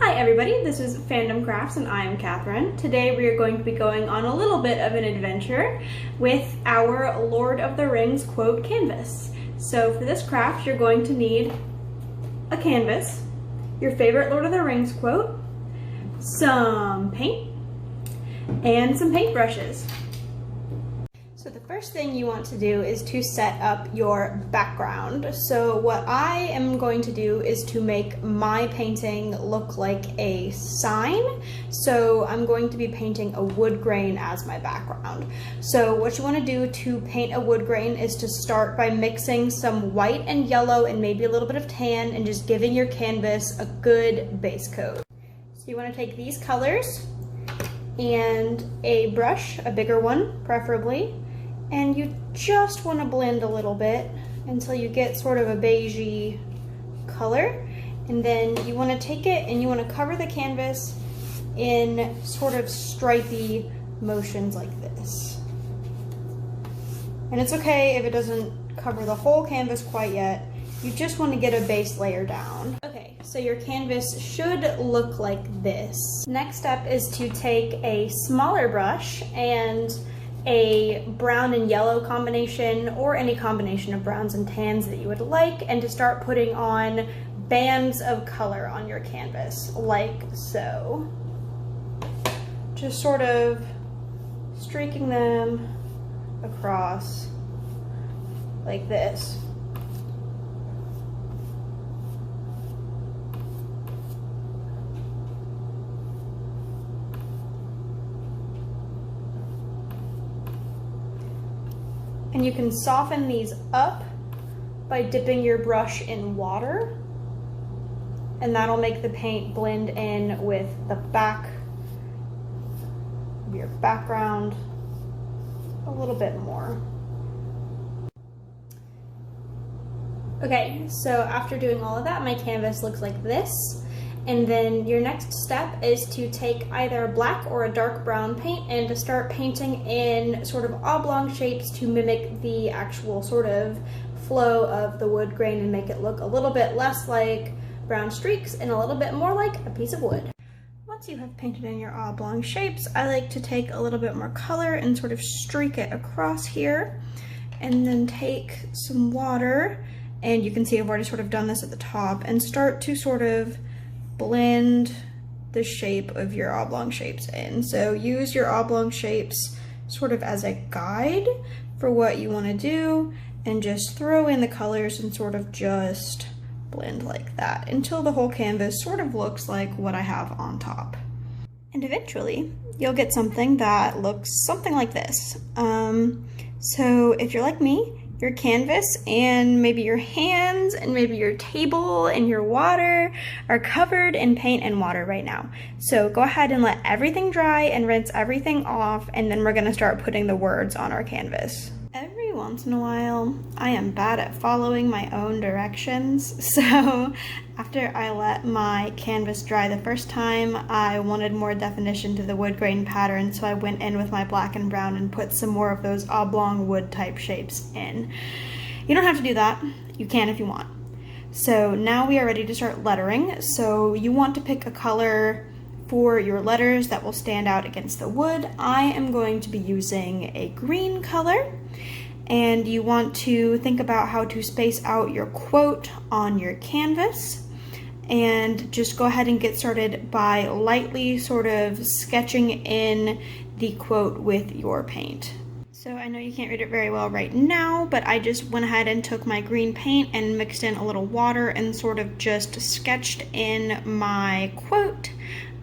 Hi everybody, this is Fandom Crafts and I am Kathryn. Today we are going to be going on a little bit of an adventure with our Lord of the Rings quote canvas. So for this craft you're going to need a canvas, your favorite Lord of the Rings quote, some paint, and some paintbrushes. So the first thing you want to do is to set up your background. So what I am going to do is to make my painting look like a sign. So I'm going to be painting a wood grain as my background. So what you want to do to paint a wood grain is to start by mixing some white and yellow and maybe a little bit of tan and just giving your canvas a good base coat. So you want to take these colors and a brush, a bigger one preferably, and you just want to blend a little bit until you get sort of a beigey color, and then you want to take it and you want to cover the canvas in sort of stripy motions like this. And it's okay if it doesn't cover the whole canvas quite yet. You just want to get a base layer down. Okay, so your canvas should look like this. Next step is to take a smaller brush and a brown and yellow combination, or any combination of browns and tans that you would like, and to start putting on bands of color on your canvas, like so. Just sort of streaking them across like this. And you can soften these up by dipping your brush in water, and that'll make the paint blend in with the back of your background a little bit more. Okay, so after doing all of that, my canvas looks like this. And then your next step is to take either a black or a dark brown paint and to start painting in sort of oblong shapes to mimic the actual sort of flow of the wood grain and make it look a little bit less like brown streaks and a little bit more like a piece of wood. Once you have painted in your oblong shapes, I like to take a little bit more color and sort of streak it across here, and then take some water, and you can see I've already sort of done this at the top, and start to sort of blend the shape of your oblong shapes in. So use your oblong shapes sort of as a guide for what you want to do, and just throw in the colors and sort of just blend like that until the whole canvas sort of looks like what I have on top. And eventually you'll get something that looks something like this. So if you're like me, your canvas and maybe your hands and maybe your table and your water are covered in paint and water right now. So go ahead and let everything dry and rinse everything off, and then we're gonna start putting the words on our canvas. Every once in a while, I am bad at following my own directions, so after I let my canvas dry the first time, I wanted more definition to the wood grain pattern, so I went in with my black and brown and put some more of those oblong wood type shapes in. You don't have to do that, you can if you want. So now we are ready to start lettering. So you want to pick a color for your letters that will stand out against the wood. I am going to be using a green color, and you want to think about how to space out your quote on your canvas, and just go ahead and get started by lightly sort of sketching in the quote with your paint. So I know you can't read it very well right now, but I just went ahead and took my green paint and mixed in a little water and sort of just sketched in my quote.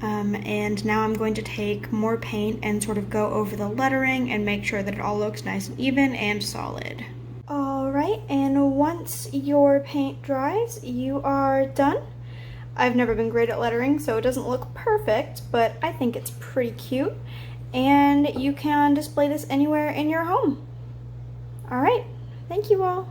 And now I'm going to take more paint and sort of go over the lettering and make sure that it all looks nice and even and solid. Alright, and once your paint dries, you are done. I've never been great at lettering, so it doesn't look perfect, but I think it's pretty cute. And you can display this anywhere in your home. Alright, thank you all.